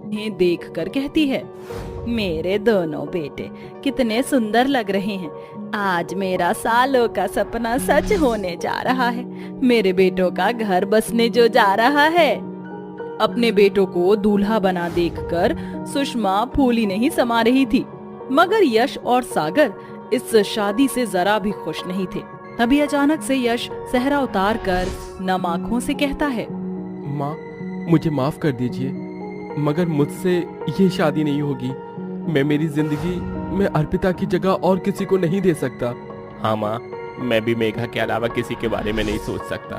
इन्हें देखकर कहती है, मेरे दोनों बेटे कितने सुंदर लग रहे हैं। आज मेरा सालों का सपना सच होने जा रहा है। मेरे बेटों का घर बसने जो जा रहा है। अपने बेटों को दूल्हा बना देखकर सुषमा फूली नहीं समा रही थी, मगर यश और सागर इस शादी से जरा भी खुश नहीं थे। तभी अचानक से यश सेहरा उतार कर नम आंखों से कहता है, माँ, मुझे माफ कर दीजिए, मगर मुझसे ये शादी नहीं होगी। मैं मेरी जिंदगी में अर्पिता की जगह और किसी को नहीं दे सकता। हाँ माँ, मैं भी मेघा के अलावा किसी के बारे में नहीं सोच सकता।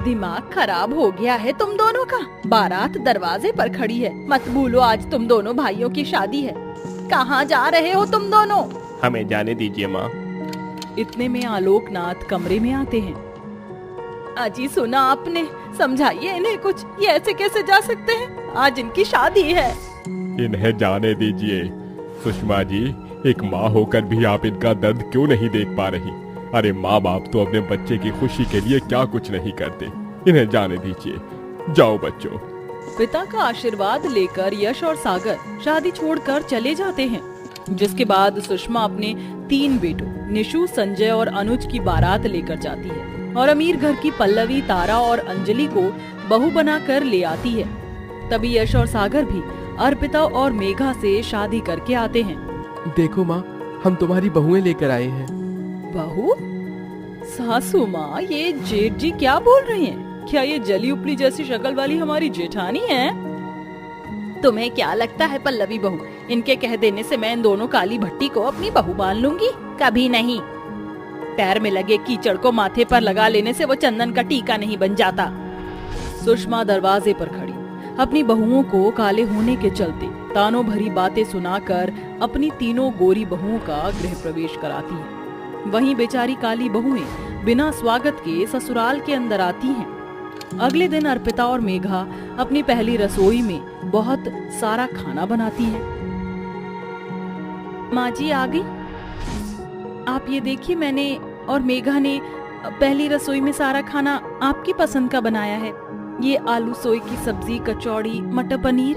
दिमाग खराब हो गया है तुम दोनों का। बारात दरवाजे पर खड़ी है। मत भूलो आज तुम दोनों भाइयों की शादी है। कहाँ जा रहे हो तुम दोनों? हमें जाने दीजिए माँ। इतने में आलोकनाथ कमरे में आते हैं। अजी सुना आपने, समझाइए इन्हें कुछ। ये ऐसे कैसे जा सकते हैं? आज इनकी शादी है। इन्हें जाने दीजिए। सुषमा जी, एक माँ होकर भी आप इनका दर्द क्यों नहीं देख पा रही? अरे माँ बाप तो अपने बच्चे की खुशी के लिए क्या कुछ नहीं करते। इन्हें जाने दीजिए। जाओ बच्चों। पिता का आशीर्वाद लेकर यश और सागर शादी छोड़कर चले जाते हैं, जिसके बाद सुषमा अपने 3 बेटों निशु, संजय और अनुज की बारात लेकर जाती है और अमीर घर की पल्लवी, तारा और अंजलि को बहू बनाकर ले आती है। तभी यश और सागर भी अर्पिता और मेघा से शादी करके आते हैं। देखो माँ, हम तुम्हारी बहुएं लेकर आए हैं। बहू? सासू माँ, ये जेठ जी क्या बोल रही हैं? क्या ये जली उपली जैसी शक्ल वाली हमारी जेठानी है? तुम्हें क्या लगता है पल्लवी बहू, इनके कह देने से मैं इन दोनों काली भट्टी को अपनी बहू मान लूंगी? कभी नहीं। पैर में लगे कीचड़ को माथे पर लगा लेने से वो चंदन का टीका नहीं बन जाता। सुषमा दरवाजे पर खड़ी अपनी बहुओं को काले होने के चलते तानों भरी बातें सुनाकर अपनी तीनों गोरी बहुओं का गृह प्रवेश कराती है। वहीं बेचारी काली बहुएं बिना स्वागत के ससुराल के अंदर आती हैं। अगले दिन अर्पिता और मेघा अपनी पहली रसोई में बहुत सारा खाना बनाती हैं। माँ जी आ गई। आप ये देखिए, मैंने और मेघा ने पहली रसोई में सारा खाना आपकी पसंद का बनाया है। ये आलू सोई की सब्जी, कचौड़ी, मटर पनीर।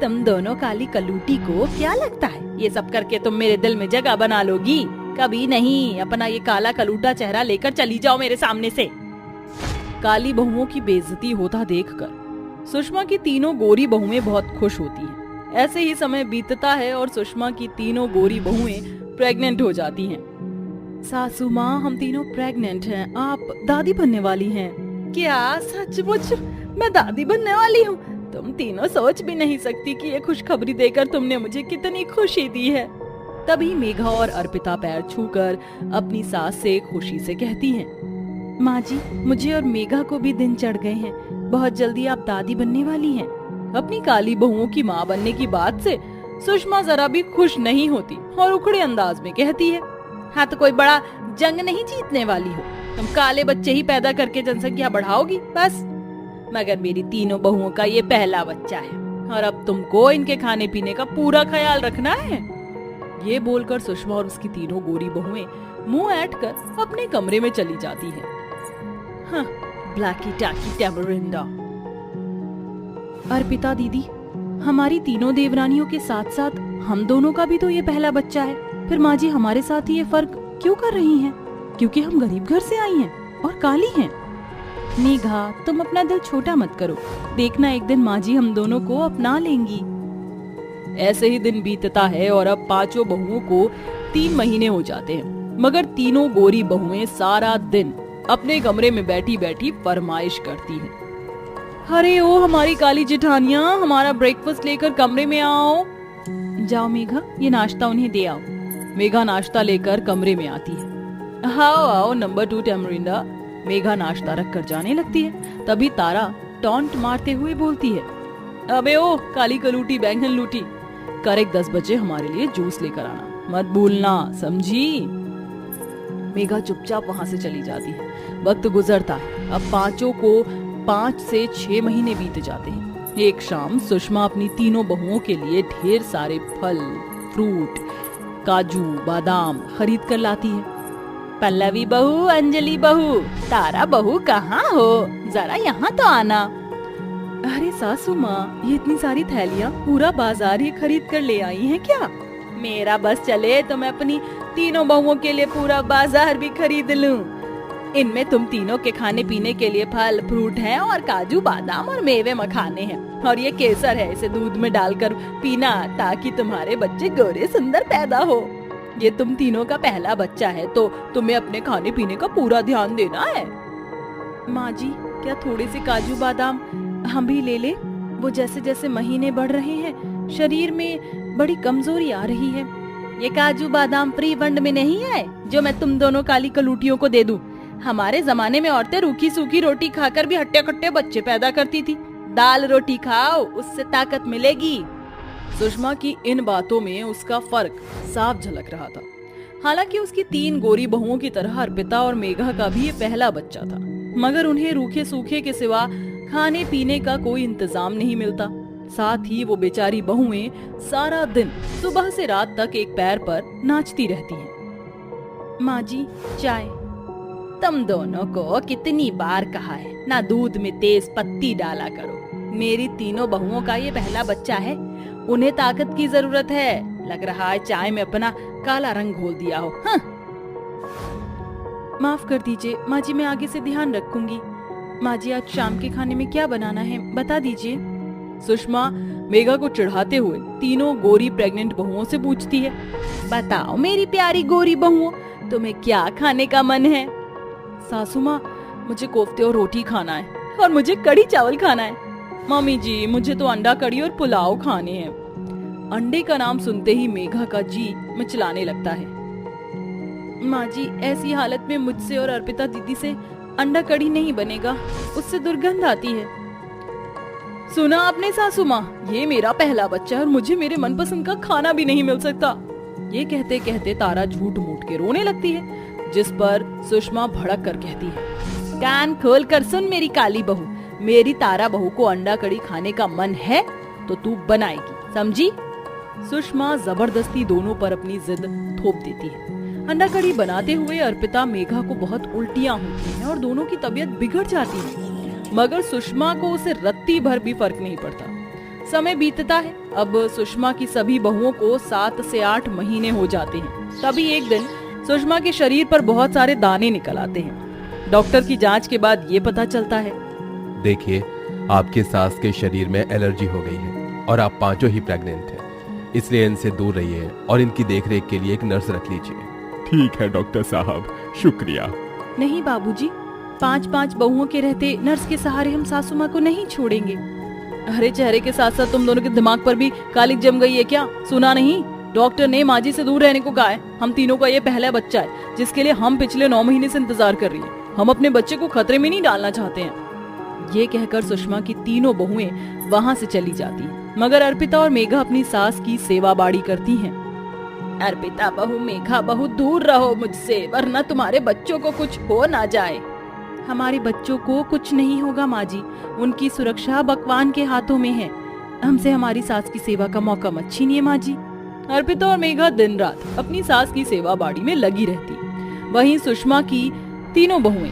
तुम दोनों काली कलूटी को क्या लगता है ये सब करके तुम मेरे दिल में जगह बना लोगी? कभी नहीं। अपना ये काला कलूटा चेहरा लेकर चली जाओ मेरे सामने से। काली बहुओं की बेइज्जती होता देखकर सुषमा की तीनों गोरी बहुएं बहुत खुश होती हैं। ऐसे ही समय बीतता है और सुषमा की तीनों गोरी बहुएं प्रेग्नेंट हो जाती हैं। सासू माँ, हम तीनों प्रेग्नेंट हैं। आप दादी बनने वाली हैं। क्या सचमुच मैं दादी बनने वाली हूँ? तुम तीनों सोच भी नहीं सकती कि ये खुशखबरी देकर तुमने मुझे कितनी खुशी दी है। तभी मेघा और अर्पिता पैर छूकर अपनी सास से खुशी से कहती हैं, माँ जी, मुझे और मेघा को भी दिन चढ़ गए हैं। बहुत जल्दी आप दादी बनने वाली हैं। अपनी काली बहुओं की माँ बनने की बात से सुषमा जरा भी खुश नहीं होती और उखड़े अंदाज में कहती है, हाँ तो कोई बड़ा जंग नहीं जीतने वाली हो। तुम काले बच्चे ही पैदा करके जनसंख्या बढ़ाओगी बस। मगर मेरी तीनों बहुओं का ये पहला बच्चा है और अब तुमको इनके खाने पीने का पूरा ख्याल रखना है। ये बोलकर सुषमा और उसकी तीनों गोरी बहुएं मुंह ऐंठ कर अपने कमरे में चली जाती हैं। हाँ, ब्लैकी टाकी टैमरिंडा। अर्पिता दीदी, हमारी तीनों देवरानियों के साथ साथ हम दोनों का भी तो ये पहला बच्चा है। फिर माँ जी हमारे साथ ही ये फर्क क्यों कर रही हैं? क्योंकि हम गरीब घर से आई हैं और काली हैं। मेघा, तुम अपना दिल छोटा मत करो। देखना एक दिन माँ जी हम दोनों को अपना लेंगी। ऐसे ही दिन बीतता है और अब पांचों बहुओं को 3 महीने हो जाते हैं, मगर तीनों गोरी बहुएं सारा दिन अपने कमरे में बैठी बैठी फरमाइश करती हैं। अरे ओ हमारी काली जेठानियां, हमारा ब्रेकफास्ट लेकर कमरे में आओ। जाओ मेघा, ये नाश्ता उन्हें दे आओ। मेघा नाश्ता लेकर कमरे में आती है। आओ आओ नंबर 2 टैमरिंडा। मेघा नाश्ता रख कर जाने लगती है। तभी तारा टॉन्ट मारते हुए बोलती है, अबे ओ काली कलूटी बैंगन लूटी, करेक्ट 10 बजे हमारे लिए जूस लेकर आना, मत भूलना, समझी? मेघा चुपचाप वहाँ से चली जाती है। वक्त गुजरता है। अब पांचों को 5 से 6 महीने बीत जाते हैं। एक शाम सुषमा अपनी तीनों बहुओं के लिए ढेर सारे फल, फ्रूट, काजू, बादाम खरीद कर लाती है। पल्लवी बहू, अंजलि बहू, तारा बहू कहाँ हो? जरा यहाँ तो आना। अरे सासू माँ, ये इतनी सारी थैलियाँ पूरा बाजार ही खरीद कर ले आई हैं क्या? मेरा बस चले तो मैं अपनी तीनों बहुओं के लिए पूरा बाजार भी खरीद लूं। इनमें तुम तीनों के खाने पीने के लिए फल फ्रूट हैं और काजू बादाम और मेवे मखाने हैं, और ये केसर है, इसे दूध में डालकर पीना ताकि तुम्हारे बच्चे गोरे सुंदर पैदा हो। ये तुम तीनों का पहला बच्चा है तो तुम्हें अपने खाने पीने का पूरा ध्यान देना है। माँ जी, क्या थोड़े से काजू बादाम हम भी ले ले? वो जैसे जैसे महीने बढ़ रहे हैं शरीर में बड़ी कमजोरी आ रही है। ये काजू बादाम फ्री फंड में नहीं आए जो मैं तुम दोनों काली कलूटियों को दे दूं। हमारे जमाने में औरतें रूखी सूखी रोटी खाकर भी हट्टे कट्टे बच्चे पैदा करती थी। दाल रोटी खाओ, उससे ताकत मिलेगी। सुषमा की इन बातों में उसका फर्क साफ झलक रहा था। हालांकि उसकी 3 गोरी बहुओं की तरह अर्पिता और मेघा का भी ये पहला बच्चा था, मगर उन्हें रूखे सूखे के सिवा खाने पीने का कोई इंतजाम नहीं मिलता। साथ ही वो बेचारी बहुएं सारा दिन सुबह से रात तक एक पैर पर नाचती रहती हैं। माँ जी, चाय। तुम दोनों को कितनी बार कहा है ना दूध में तेज पत्ती डाला करो। मेरी तीनों बहुओं का ये पहला बच्चा है, उन्हें ताकत की जरूरत है। लग रहा है चाय में अपना काला रंग घोल दिया हो। हाँ। माफ कर दीजिए माँ जी, मैं आगे से ध्यान रखूंगी। माँ जी, आज शाम के खाने में क्या बनाना है बता दीजिए। सुषमा मेघा को चिढ़ाते हुए तीनों गोरी प्रेग्नेंट बहुओं से पूछती है। बताओ मेरी प्यारी गोरी बहुओं, तुम्हें क्या खाने का मन है? सासू माँ, मुझे कोफ्ते और रोटी खाना है और मुझे कड़ी चावल खाना है। मम्मी जी, मुझे तो अंडा कड़ी और पुलाव खाने हैं। अंडे का नाम सुनते ही मेघा का जी मिचलाने लगता है। माँ जी, ऐसी हालत में मुझसे और अर्पिता दीदी से अंडा कड़ी नहीं बनेगा, उससे दुर्गंध आती है। सुना आपने सासू माँ, ये मेरा पहला बच्चा है और मुझे मेरे मनपसंद का खाना भी नहीं मिल सकता। ये कहते कहते तारा झूठ मूठ के रोने लगती है, जिस पर सुषमा भड़क कर कहती है, कान खोल कर सुन मेरी काली बहू, मेरी तारा बहू को अंडा कड़ी खाने का मन है तो तू बनाएगी, समझी? सुषमा जबरदस्ती दोनों पर अपनी जिद थोप देती है। अंडा कड़ी बनाते हुए अर्पिता मेघा को बहुत उल्टियां होती हैं और दोनों की तबीयत बिगड़ जाती है, मगर सुषमा को उसे रत्ती भर भी फर्क नहीं पड़ता। समय बीतता है। अब सुषमा की सभी बहुओं को 7 से 8 महीने हो जाते हैं। तभी एक दिन सुषमा के शरीर पर बहुत सारे दाने निकल आते हैं। डॉक्टर की जांच के बाद ये पता चलता है, देखिए, आपके सास के शरीर में एलर्जी हो गई है और आप 5 ही प्रेग्नेंट हैं, इसलिए इनसे दूर रहिए और इनकी देखरेख के लिए एक नर्स रख लीजिए। ठीक है डॉक्टर साहब, शुक्रिया। नहीं बाबूजी, 5 बहुओं के रहते नर्स के सहारे हम सासू माँ को नहीं छोड़ेंगे। अरे चेहरे के साथ साथ तुम दोनों के दिमाग पर भी कालिक जम गई है क्या? सुना नहीं, डॉक्टर ने माँ जी से दूर रहने को कहा है। हम तीनों का ये पहला बच्चा है जिसके लिए हम पिछले 9 महीने से इंतजार कर रही है। हम अपने बच्चे को खतरे में नहीं डालना चाहते हैं। ये कहकर सुषमा की तीनों बहुएं वहाँ से चली जाती हैं, मगर अर्पिता और मेघा अपनी सास की सेवा बाड़ी करती हैं। अर्पिता बहू, मेघा बहू, दूर रहो मुझसे, वरना तुम्हारे बच्चों को कुछ हो ना जाए। हमारे बच्चों को कुछ नहीं होगा माँ जी, उनकी सुरक्षा भगवान के हाथों में है। हमसे हमारी सास की सेवा का मौका मत छीनिए माँ जी। अर्पिता और मेघा दिन रात अपनी सास की सेवा बाड़ी में लगी रहती। वहीं सुषमा की तीनों बहुएं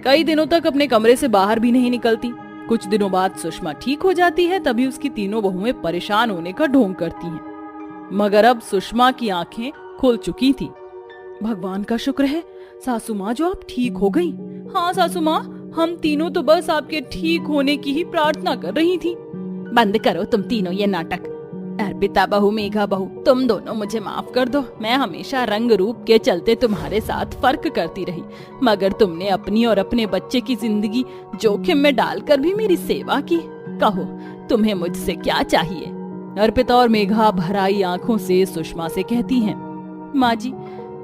कई दिनों तक अपने कमरे से बाहर भी नहीं निकलती। कुछ दिनों बाद सुषमा ठीक हो जाती है, तभी उसकी तीनों बहुएं परेशान होने का ढोंग करती हैं। मगर अब सुषमा की आंखें खुल चुकी थी। भगवान का शुक्र है सासू माँ जो आप ठीक हो गई। हाँ सासू माँ, हम तीनों तो बस आपके ठीक होने की ही प्रार्थना कर रही थी। बंद करो तुम तीनों ये नाटक। अर्पिता बहू, मेघा बहू, तुम दोनों मुझे माफ कर दो। मैं हमेशा रंग रूप के चलते तुम्हारे साथ फर्क करती रही, मगर तुमने अपनी और अपने बच्चे की जिंदगी जोखिम में डालकर भी मेरी सेवा की। कहो तुम्हें मुझसे क्या चाहिए? अर्पिता और मेघा भर आई आंखों से सुषमा से कहती हैं, माँ जी,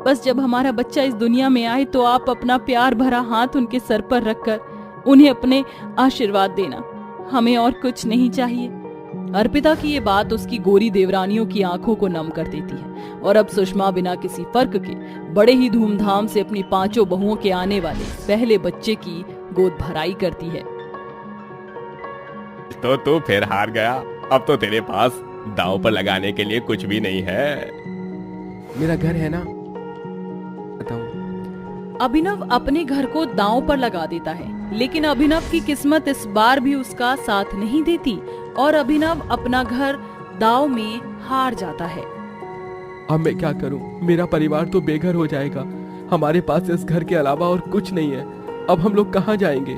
बस जब हमारा बच्चा इस दुनिया में आए तो आप अपना प्यार भरा हाथ उनके सर पर रखकर उन्हें अपने आशीर्वाद देना, हमें और कुछ नहीं चाहिए। अर्पिता की ये बात उसकी गोरी देवरानियों की आंखों को नम कर देती है और अब सुषमा बिना किसी फर्क के बड़े ही धूमधाम से अपनी 5 बहुओं के आने वाले पहले बच्चे की गोद भराई करती है। तो तू फिर हार गया। अब तो तेरे पास दांव पर लगाने के लिए कुछ भी नहीं है। मेरा घर है ना, बताओ। अभिनव अपने घर को दांव पर लगा देता है। लेकिन अभिनव की किस्मत इस बार भी उसका साथ नहीं देती और अभिनव अपना घर दांव में हार जाता है। अब मैं क्या करूं? मेरा परिवार तो बेघर हो जाएगा। हमारे पास इस घर के अलावा और कुछ नहीं है। अब हम लोग कहाँ जाएंगे?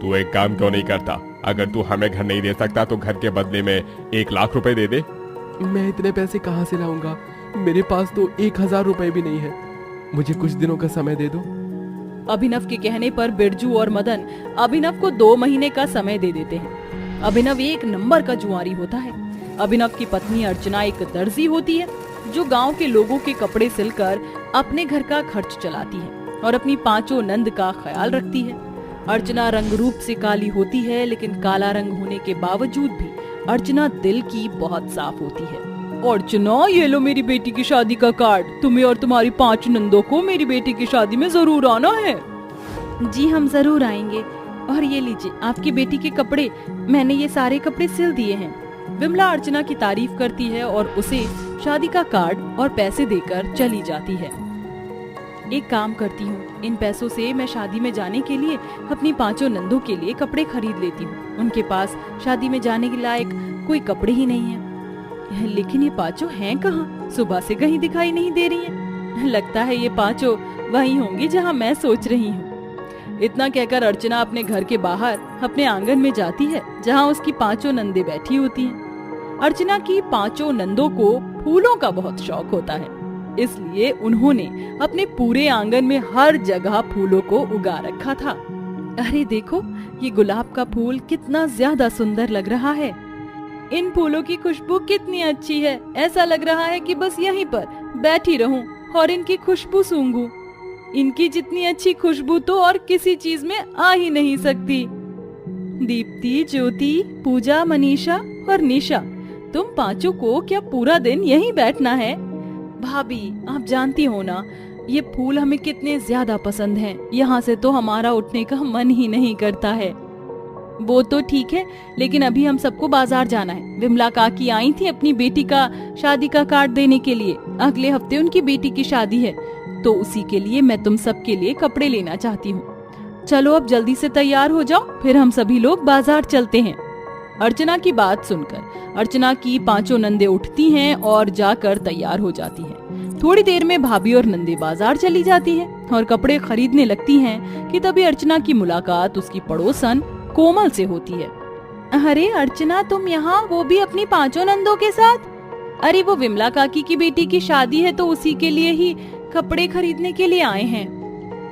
तू एक काम क्यों नहीं करता? अगर तू हमें घर नहीं दे सकता तो घर के बदले में 1 लाख रुपए दे दे। मैं इतने पैसे कहाँ से लाऊंगा? मेरे पास तो 1000 रुपए भी नहीं है। मुझे कुछ दिनों का समय दे दो। अभिनव के कहने पर बिरजू और मदन अभिनव को 2 महीने का समय दे देते हैं। अभिनव एक नंबर का जुआरी होता है। अभिनव की पत्नी अर्चना एक दर्जी होती है जो गांव के लोगों के कपड़े सिलकर अपने घर का खर्च चलाती है और अपनी 5 नंद का ख्याल रखती है। अर्चना रंग रूप से काली होती है, लेकिन काला रंग होने के बावजूद भी अर्चना दिल की बहुत साफ होती है। अर्चना, ये लो मेरी बेटी की शादी का कार्ड। तुम्हें और तुम्हारी 5 नंदों को मेरी बेटी की शादी में जरूर आना है। जी हम जरूर आएंगे। और ये लीजिए आपकी बेटी के कपड़े, मैंने ये सारे कपड़े सिल दिए हैं। विमला अर्चना की तारीफ करती है और उसे शादी का कार्ड और पैसे देकर चली जाती है। एक काम करती हूँ, इन पैसों से मैं शादी में जाने के लिए अपनी 5 नंदों के लिए कपड़े खरीद लेती हूँ। उनके पास शादी में जाने के लायक कोई कपड़े ही नहीं है। लेकिन ये 5 हैं कहाँ? सुबह से कहीं दिखाई नहीं दे रही हैं। लगता है ये 5 वही होंगी जहाँ मैं सोच रही हूँ। इतना कहकर अर्चना अपने घर के बाहर अपने आंगन में जाती है जहाँ उसकी 5 नंदे बैठी होती हैं। अर्चना की 5 नंदों को फूलों का बहुत शौक होता है, इसलिए उन्होंने अपने पूरे आंगन में हर जगह फूलों को उगा रखा था। अरे देखो, ये गुलाब का फूल कितना ज्यादा सुंदर लग रहा है। इन फूलों की खुशबू कितनी अच्छी है। ऐसा लग रहा है कि बस यहीं पर बैठी रहूं और इनकी खुशबू सूंघूं। इनकी जितनी अच्छी खुशबू तो और किसी चीज में आ ही नहीं सकती। दीप्ति, ज्योति, पूजा, मनीषा और निशा, तुम 5 को क्या पूरा दिन यहीं बैठना है? भाभी, आप जानती हो ना, ये फूल हमें कितने ज्यादा पसंद हैं। यहाँ से तो हमारा उठने का मन ही नहीं करता है। वो तो ठीक है, लेकिन अभी हम सबको बाजार जाना है। विमला काकी आई थी अपनी बेटी का शादी का कार्ड देने के लिए। अगले हफ्ते उनकी बेटी की शादी है, तो उसी के लिए मैं तुम सबके लिए कपड़े लेना चाहती हूँ। चलो अब जल्दी से तैयार हो जाओ, फिर हम सभी लोग बाजार चलते हैं। अर्चना की बात सुनकर अर्चना की 5 नंदे उठती हैं और जाकर तैयार हो जाती हैं। थोड़ी देर में भाभी और नंदे बाजार चली जाती हैं और कपड़े खरीदने लगती हैं कि तभी अर्चना की मुलाकात उसकी पड़ोसन कोमल से होती है। अरे अर्चना, तुम यहाँ, वो भी अपनी 5 नंदों के साथ? अरे वो विमला काकी की बेटी की शादी है, तो उसी के लिए ही कपड़े खरीदने के लिए आए हैं।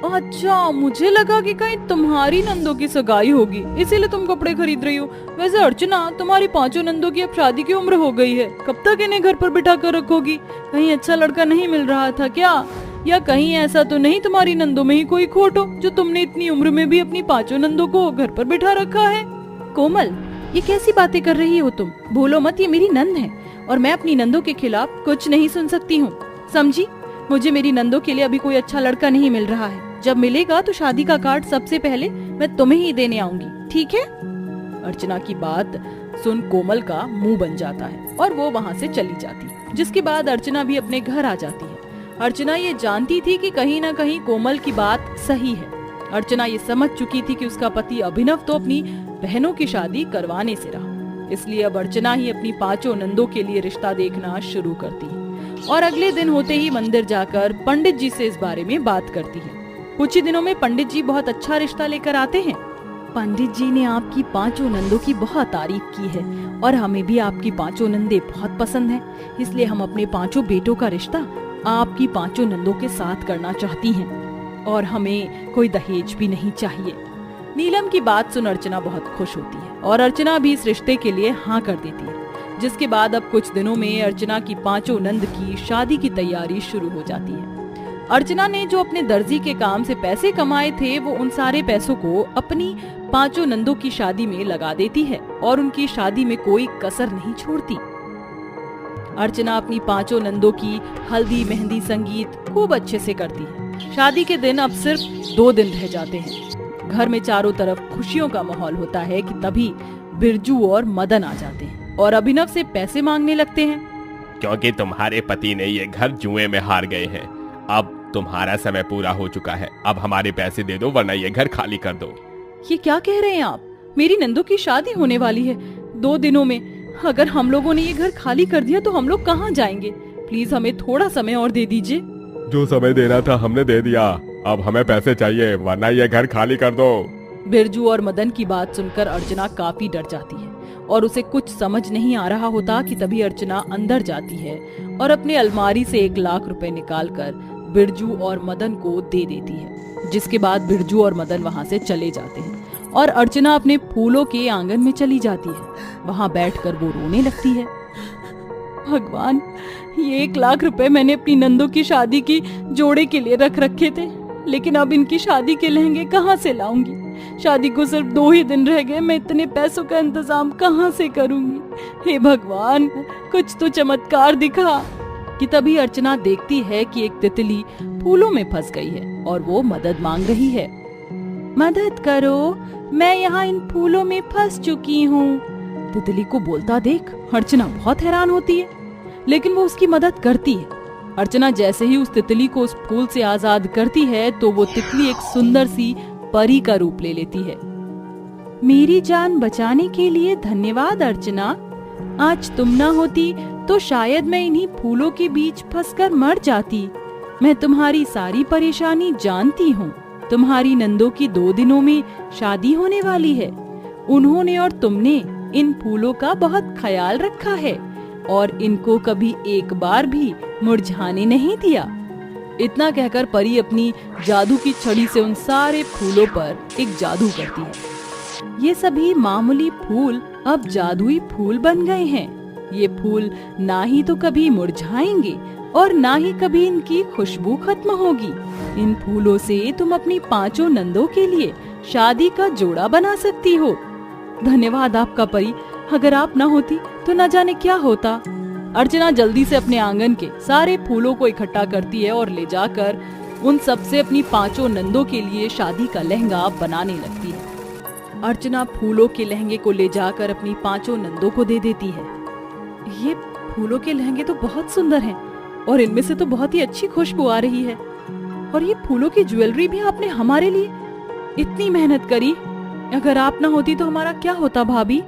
अच्छा, मुझे लगा कि कहीं तुम्हारी नंदों की सगाई होगी, इसीलिए तुम कपड़े खरीद रही हो। वैसे अर्चना, तुम्हारी 5 नंदों की अब शादी की उम्र हो गई है। कब तक इन्हें घर पर बिठा कर रखोगी? कहीं अच्छा लड़का नहीं मिल रहा था क्या? या कहीं ऐसा तो नहीं तुम्हारी नंदों में ही कोई खोट हो, जो तुमने इतनी उम्र में भी अपनी 5 नंदों को घर पर बिठा रखा है? कोमल, ये कैसी बातें कर रही हो तुम? भूलो मत, ये मेरी नंद है और मैं अपनी नंदों के खिलाफ कुछ नहीं सुन सकती हूँ, समझी? मुझे मेरी नंदों के लिए अभी कोई अच्छा लड़का नहीं मिल रहा है। जब मिलेगा तो शादी का कार्ड सबसे पहले मैं तुम्हें ही देने आऊंगी, ठीक है? अर्चना की बात सुन कोमल का मुंह बन जाता है और वो वहाँ से चली जाती है, जिसके बाद अर्चना भी अपने घर आ जाती है। अर्चना ये जानती थी कि कहीं ना कहीं कोमल की बात सही है। अर्चना ये समझ चुकी थी कि उसका पति अभिनव तो अपनी बहनों की शादी करवाने से रहा, इसलिए अब अर्चना ही अपनी 5 नंदों के लिए रिश्ता देखना शुरू करती है और अगले दिन होते ही मंदिर जाकर पंडित जी से इस बारे में बात करती है। कुछ ही दिनों में पंडित जी बहुत अच्छा रिश्ता लेकर आते हैं। पंडित जी ने आपकी 5 नंदों की बहुत तारीफ की है और हमें भी आपकी 5 नंदे बहुत पसंद हैं, इसलिए हम अपने 5 बेटों का रिश्ता आपकी 5 नंदों के साथ करना चाहती हैं और हमें कोई दहेज भी नहीं चाहिए। नीलम की बात सुन अर्चना बहुत खुश होती है और अर्चना भी इस रिश्ते के लिए हाँ कर देती है, जिसके बाद अब कुछ दिनों में अर्चना की 5 नंद की शादी की तैयारी शुरू हो जाती है। अर्चना ने जो अपने दर्जी के काम से पैसे कमाए थे, वो उन सारे पैसों को अपनी 5 नंदों की शादी में लगा देती है और उनकी शादी में कोई कसर नहीं छोड़ती। अर्चना अपनी 5 नंदों की हल्दी, मेहंदी, संगीत खूब अच्छे से करती है। शादी के दिन अब सिर्फ 2 दिन रह जाते हैं। घर में चारों तरफ खुशियों का माहौल होता है कि तभी बिरजू और मदन आ जाते हैं और अभिनव से पैसे मांगने लगते हैं। क्योंकि तुम्हारे पति ने ये घर जुए में हार गए हैं। अब तुम्हारा समय पूरा हो चुका है, अब हमारे पैसे दे दो वरना ये घर खाली कर दो। ये क्या कह रहे हैं आप? मेरी नंदू की शादी होने वाली है 2 दिनों में। अगर हम लोगों ने ये घर खाली कर दिया तो हम लोग कहाँ जाएंगे? प्लीज हमें थोड़ा समय और दे दीजिए। जो समय देना था हमने दे दिया, अब हमें पैसे चाहिए वरना ये घर खाली कर दो। बिरजू और मदन की बात सुनकर अर्चना काफी डर जाती है और उसे कुछ समझ नहीं आ रहा होता कि तभी अर्चना अंदर जाती है और अपने अलमारी से 1 लाख रुपए निकालकर बिरजू और मदन को दे देती है। जिसके बाद बिरजू और मदन वहां से चले जाते हैं और अर्चना अपने फूलों के आंगन में चली जाती है। वहां बैठकर वो रोने लगती है। भगवान, ये 1 लाख रुपए मैंने अपनी नंदू की शादी की जोड़े के लिए रख रखे थे, लेकिन अब इनकी शादी के लहंगे कहाँ से लाऊंगी? शादी को सिर्फ 2 ही दिन रह गए, मैं इतने पैसों का इंतजाम कहाँ से करूंगी? हे भगवान, कुछ तो चमत्कार दिखा। कि तभी अर्चना देखती है कि एक तितली फूलों में फंस गई है और वो मदद मांग रही है। मदद करो, मैं यहाँ इन फूलों में फंस चुकी हूँ। तितली को बोलता देख अर्चना बहुत हैरान होती है, लेकिन वो उसकी मदद करती है। अर्चना जैसे ही उस तितली को उस फूल से आजाद करती है तो वो तितली एक सुंदर सी परी का रूप ले लेती है। मेरी जान बचाने के लिए धन्यवाद अर्चना। आज तुम ना होती तो शायद मैं इन्हीं फूलों के बीच फंसकर मर जाती। मैं तुम्हारी सारी परेशानी जानती हूँ। तुम्हारी नंदो की 2 दिनों में शादी होने वाली है। उन्होंने और तुमने इन फूलों का बहुत ख्याल रखा है और इनको कभी एक बार भी मुरझाने नहीं दिया। इतना कहकर परी अपनी जादू की छड़ी से उन सारे फूलों पर एक जादू करती है। ये सभी मामूली फूल अब जादुई फूल बन गए हैं। ये फूल ना ही तो कभी मुरझाएंगे और ना ही कभी इनकी खुशबू खत्म होगी। इन फूलों से तुम अपनी 5 नंदों के लिए शादी का जोड़ा बना सकती हो। धन्यवाद आपका परी, अगर आप ना होती तो न जाने क्या होता। अर्चना जल्दी से अपने आंगन के सारे फूलों को इकट्ठा करती है और ले जाकर उन सब से अपनी 5 नंदों के लिए शादी का लहंगा बनाने लगती है। अर्चना फूलों के लहंगे को ले जाकर अपनी 5 नंदों को दे देती है। ये फूलों के लहंगे तो बहुत सुंदर हैं और इनमें से तो बहुत ही अच्छी खुशबू आ रही है। और ये फूलों की ज्वेलरी भी आपने हमारे लिए इतनी मेहनत करी। अगर आप ना होती तो हमारा क्या होता भाभी?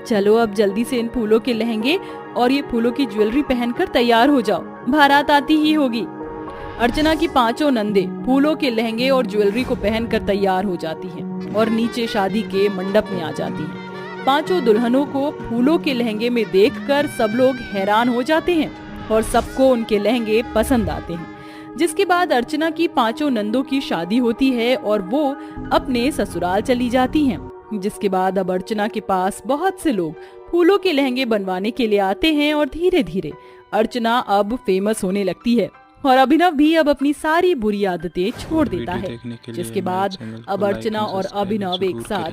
चलो अब जल्दी से इन फूलों के लहंगे और ये फूलों की ज्वेलरी पहनकर तैयार हो जाओ, बारात आती ही होगी। अर्चना की 5 नंदे फूलों के लहंगे और ज्वेलरी को पहनकर तैयार हो जाती हैं और नीचे शादी के मंडप में आ जाती हैं। 5 दुल्हनों को फूलों के लहंगे में देखकर सब लोग हैरान हो जाते हैं और सबको उनके लहंगे पसंद आते हैं। जिसके बाद अर्चना की 5 नंदों की शादी होती है और वो अपने ससुराल चली जाती हैं। जिसके बाद अब अर्चना के पास बहुत से लोग फूलों के लहंगे बनवाने के लिए आते हैं और धीरे धीरे अर्चना अब फेमस होने लगती है और अभिनव भी अब अपनी सारी बुरी आदतें छोड़ देता है। जिसके बाद अब अर्चना और अभिनव एक साथ